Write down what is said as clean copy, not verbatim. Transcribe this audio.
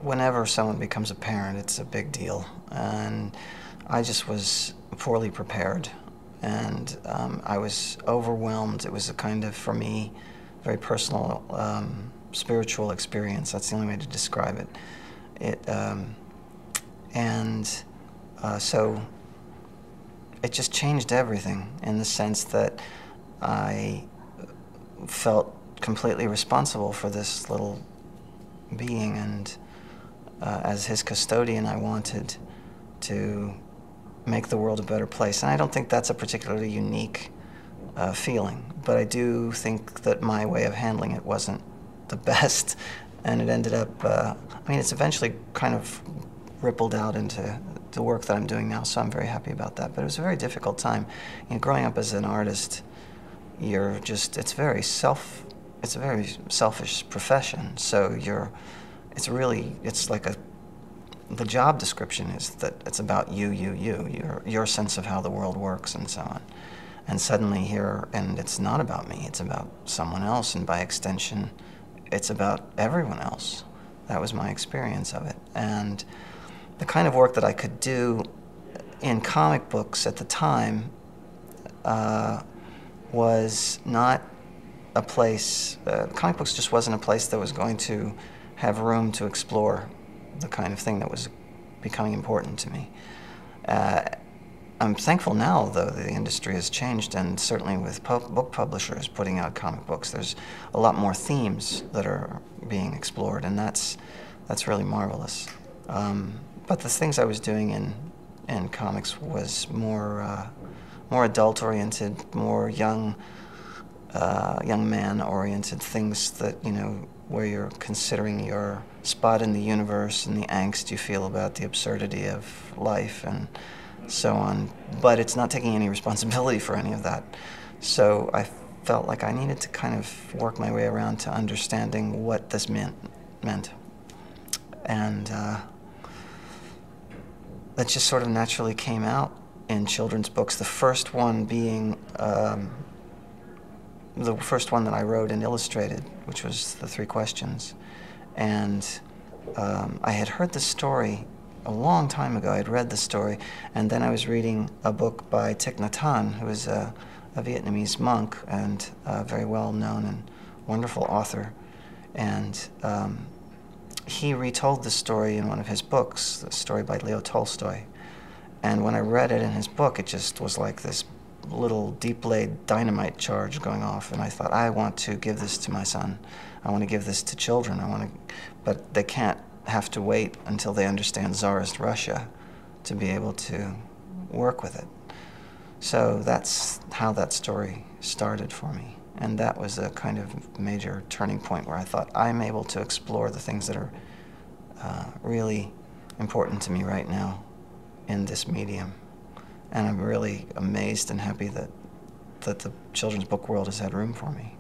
whenever someone becomes a parent, it's a big deal. And I just was poorly prepared. And I was overwhelmed. It was a kind of, for me, very personal, spiritual experience. That's the only way to describe it. And so it just changed everything in the sense that I felt completely responsible for this little being, and as his custodian, I wanted to make the world a better place. And I don't think that's a particularly unique feeling, but I do think that my way of handling it wasn't the best, and it ended up, I mean, it's eventually kind of rippled out into the work that I'm doing now, so I'm very happy about that. But it was a very difficult time. You know, growing up as an artist, you're just, it's a very selfish profession. So it's like the job description is that it's about your sense of how the world works and so on. And suddenly here, and it's not about me, it's about someone else, and by extension, it's about everyone else. That was my experience of it. And the kind of work that I could do in comic books at the time was not a place, comic books just wasn't a place that was going to have room to explore the kind of thing that was becoming important to me. I'm thankful now, though, that the industry has changed, and certainly with book publishers putting out comic books, there's a lot more themes that are being explored, and that's really marvelous. But the things I was doing in comics was more adult-oriented, more young man-oriented things that, you know, where you're considering your spot in the universe and the angst you feel about the absurdity of life and so on. But it's not taking any responsibility for any of that. So I felt like I needed to kind of work my way around to understanding what this meant. And that just sort of naturally came out in children's books. The first one being the first one that I wrote and illustrated, which was The Three Questions. And I had heard the story a long time ago. I had read the story, and then I was reading a book by Thich Nhat Hanh, who is a Vietnamese monk and a very well-known and wonderful author. And he retold the story in one of his books, the story by Leo Tolstoy. And when I read it in his book, it just was like this little deep-laid dynamite charge going off, and I thought, I want to give this to my son. I want to give this to children. But they can't have to wait until they understand Tsarist Russia to be able to work with it. So that's how that story started for me. And that was a kind of major turning point where I thought, I'm able to explore the things that are really important to me right now in this medium. And I'm really amazed and happy that the children's book world has had room for me.